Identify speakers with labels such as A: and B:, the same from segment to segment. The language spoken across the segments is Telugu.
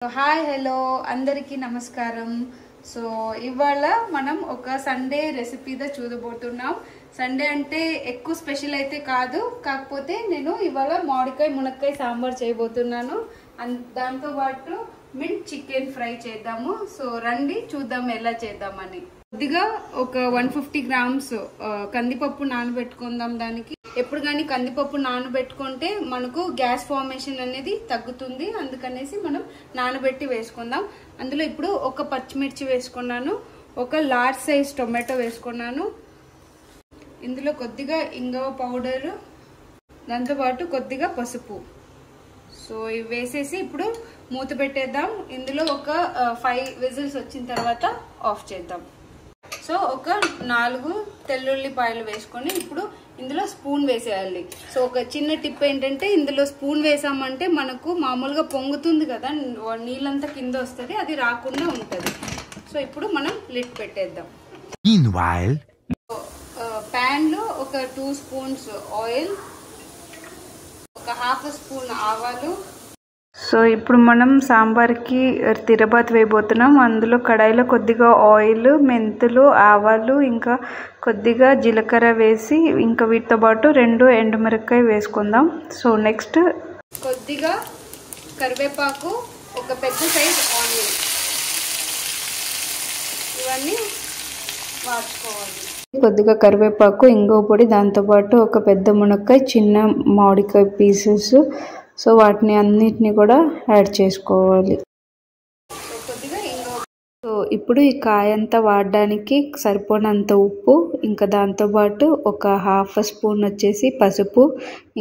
A: హాయ్ హలో అందరికీ నమస్కారం. సో ఇవాళ మనం ఒక సండే రెసిపీదా చూడబోతున్నాం. సండే అంటే ఎక్కువ స్పెషల్ అయితే కాదు, కాకపోతే నేను ఇవాళ మామిడికాయ మునక్కాయ సాంబార్ చేయబోతున్నాను. దాంతో పాటు మింట్ చికెన్ ఫ్రై చేద్దాము. సో రండి చూద్దాం ఎలా చేద్దామని. కొద్దిగా ఒక 150 గ్రామ్స్ కందిపప్పు నానబెట్టుకుందాం. దానికి ఎప్పుడు కానీ కందిపప్పు నానబెట్టుకుంటే మనకు గ్యాస్ ఫార్మేషన్ అనేది తగ్గుతుంది, అందుకనేసి మనం నానబెట్టి వేసుకుందాం. అందులో ఇప్పుడు ఒక పచ్చిమిర్చి వేసుకున్నాను, ఒక లార్జ్ సైజ్ టొమాటో వేసుకున్నాను, ఇందులో కొద్దిగా ఇంగువ పౌడరు, దాంతోపాటు కొద్దిగా పసుపు. సో ఇవి వేసేసి ఇప్పుడు మూత పెట్టేద్దాం. ఇందులో ఒక 5 విజిల్స్ వచ్చిన తర్వాత ఆఫ్ చేద్దాం. సో ఒక 4 తెల్లుల్లిపాయలు వేసుకొని ఇప్పుడు ఇందులో స్పూన్ వేసేయాలి. సో ఒక చిన్న టిప్ ఏంటంటే, ఇందులో స్పూన్ వేసామంటే మనకు మామూలుగా పొంగుతుంది కదా, నీళ్ళంతా కింద వస్తుంది, అది రాకుండా ఉంటుంది. సో ఇప్పుడు మనం లిడ్ పెట్టేద్దాం. ప్యాన్ లో ఒక 2 స్పూన్స్ ఆయిల్, ఒక ½ స్పూన్ ఆవాలు. సో ఇప్పుడు మనం సాంబార్కి తిరబాత్ వేయబోతున్నాం. అందులో కడాయిలో కొద్దిగా ఆయిల్, మెంతులు, ఆవాలు, ఇంకా కొద్దిగా జీలకర్ర వేసి, ఇంకా వీటితో పాటు 2 ఎండుమిరపకాయ వేసుకుందాం. సో నెక్స్ట్ కొద్దిగా కరివేపాకు, ఒక పెద్ద సైజ్ ఆనియన్, ఇవన్నీ వాడుకోవాలి. కొద్దిగా కరివేపాకు, ఇంగువ పొడి, దాంతోపాటు ఒక పెద్ద మునక్కాయ, చిన్న మామిడికాయ పీసెస్. సో వాటిని అన్నిటిని కూడా యాడ్ చేసుకోవాలి. సో ఇప్పుడు ఈ కాయ అంతా వాడడానికి సరిపోనంత ఉప్పు, ఇంకా దాంతోపాటు ఒక ½ స్పూన్ వచ్చేసి పసుపు,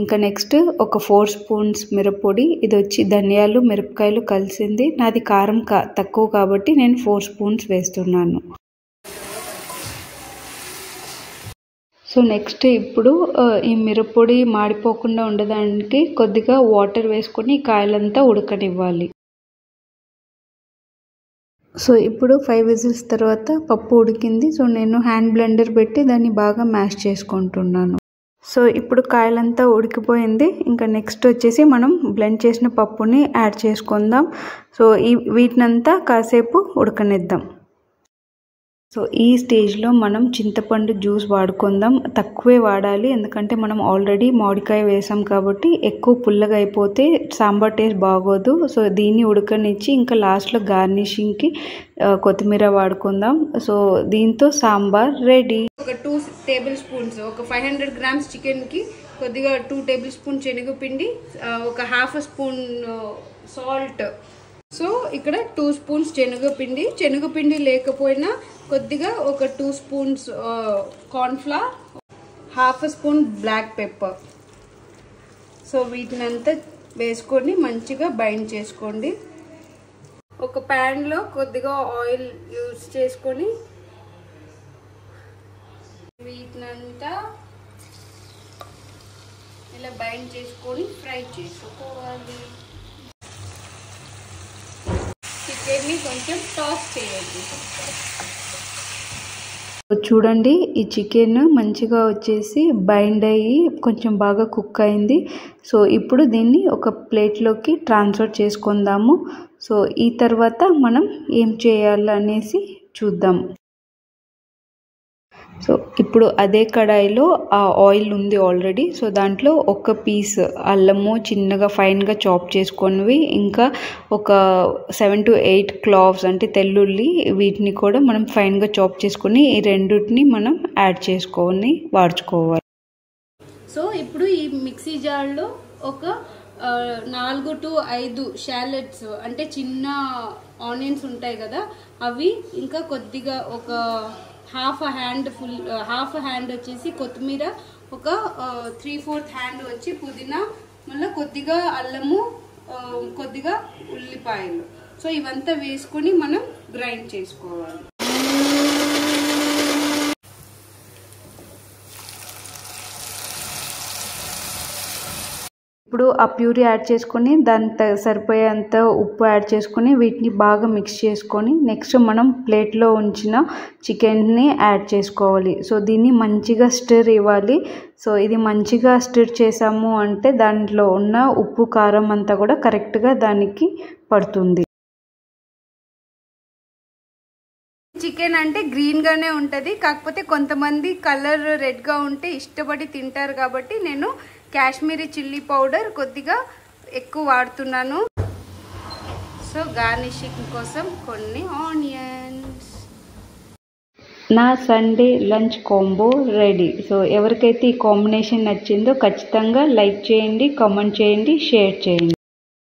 A: ఇంకా నెక్స్ట్ ఒక 4 స్పూన్స్ మిరప్పొడి. ఇది వచ్చి ధనియాలు మిరపకాయలు కలిసింది. నాది కారం తక్కువ కాబట్టి నేను 4 స్పూన్స్ వేస్తున్నాను. సో నెక్స్ట్ ఇప్పుడు ఈ మిరప్పొడి మాడిపోకుండా ఉండడానికి కొద్దిగా వాటర్ వేసుకొని కాయలంతా ఉడకనివ్వాలి. సో ఇప్పుడు 5 విజిల్స్ తర్వాత పప్పు ఉడికింది. సో నేను హ్యాండ్ బ్లెండర్ పెట్టి దాన్ని బాగా మ్యాష్ చేసుకుంటున్నాను. సో ఇప్పుడు కాయలంతా ఉడికిపోయింది. ఇంకా నెక్స్ట్ వచ్చేసి మనం బ్లెండ్ చేసిన పప్పుని యాడ్ చేసుకుందాం. సో వీటినంతా కాసేపు ఉడకనిద్దాం. సో ఈ స్టేజ్లో మనం చింతపండు జ్యూస్ వాడుకుందాం. తక్కువే వాడాలి, ఎందుకంటే మనం ఆల్రెడీ మామిడికాయ వేసాం కాబట్టి ఎక్కువ పుల్లగా అయిపోతే సాంబార్ టేస్ట్ బాగోదు. సో దీన్ని ఉడకనిచ్చి ఇంకా లాస్ట్లో గార్నిషింగ్కి కొత్తిమీర వాడుకుందాం. సో దీంతో సాంబార్ రెడీ. ఒక 2 టేబుల్ స్పూన్స్, ఒక 500 గ్రామ్స్ చికెన్కి కొద్దిగా 2 టేబుల్ స్పూన్ శనగపిండి, ఒక ½ స్పూన్ సాల్ట్. సో ఇక్కడ 2 స్పూన్స్ శనగపిండి లేకపోయినా కొద్దిగా ఒక 2 spoons cornflour, ½ spoon black pepper. So వీటినంతా వేసుకొని మంచిగా బైండ్ చేసుకోండి. ఒక ప్యాన్లో కొద్దిగా ఆయిల్ యూజ్ చేసుకొని వీటినంతా ఇలా బైండ్ చేసుకొని ఫ్రై చేసుకోవాలి. చికెన్ని కొంచెం టాస్ చేయండి. చూడండి, ఈ చికెన్ మంచిగా వచ్చేసి బైండ్ అయ్యి కొంచెం బాగా కుక్ అయింది. సో ఇప్పుడు దీన్ని ఒక ప్లేట్లోకి ట్రాన్స్ఫర్ చేసుకుందాము. సో ఈ తర్వాత మనం ఏం చేయాలనేసి చూద్దాం. సో ఇప్పుడు అదే కడాయిలో ఆ ఆయిల్ ఉంది ఆల్రెడీ. సో దాంట్లో ఒక పీస్ అల్లము చిన్నగా ఫైన్గా చాప్ చేసుకున్నవి, ఇంకా ఒక 7 to 8 క్లావ్స్ అంటే తెల్లుల్లి, వీటిని కూడా మనం ఫైన్గా చాప్ చేసుకొని ఈ రెండింటిని మనం యాడ్ చేసుకొని వాడుకోవాలి. సో ఇప్పుడు ఈ మిక్సీ జార్లో ఒక 4 to 5 షాలెట్స్ అంటే చిన్న ఆనియన్స్ ఉంటాయి కదా, అవి, ఇంకా కొద్దిగా ఒక ½ హ్యాండ్ వచ్చేసి కొత్తిమీర, ఒక 3/4 హ్యాండ్ వచ్చి పుదీనా, మళ్ళీ కొద్దిగా అల్లము, కొద్దిగా ఉల్లిపాయలు. సో ఇవంతా వేసుకొని మనం గ్రైండ్ చేసుకోవాలి. ఇప్పుడు ఆ ప్యూరీ యాడ్ చేసుకొని దాని సరిపోయేంత ఉప్పు యాడ్ చేసుకొని వీటిని బాగా మిక్స్ చేసుకొని నెక్స్ట్ మనం ప్లేట్లో ఉంచిన చికెన్ని యాడ్ చేసుకోవాలి. సో దీన్ని మంచిగా స్టిర్ ఇవ్వాలి. సో ఇది మంచిగా స్టిర్ చేసాము అంటే దాంట్లో ఉన్న ఉప్పు కారం అంతా కూడా కరెక్ట్గా దానికి పడుతుంది. చికెన్ అంటే గ్రీన్గానే ఉంటుంది, కాకపోతే కొంతమంది కలర్ రెడ్గా ఉంటే ఇష్టపడి తింటారు కాబట్టి నేను కాశ్మీరీ చిల్లీ పౌడర్ కొద్దిగా ఎక్కువ వాడుతున్నాను. సో గార్నిషింగ్ కోసం కొన్ని ఆనియన్స్. నా Sunday lunch combo ready. So ఎవరికైతే ఈ కాంబినేషన్ నచ్చిందో ఖచ్చితంగా లైక్ చేయండి, కామెంట్ చేయండి, షేర్ చేయండి.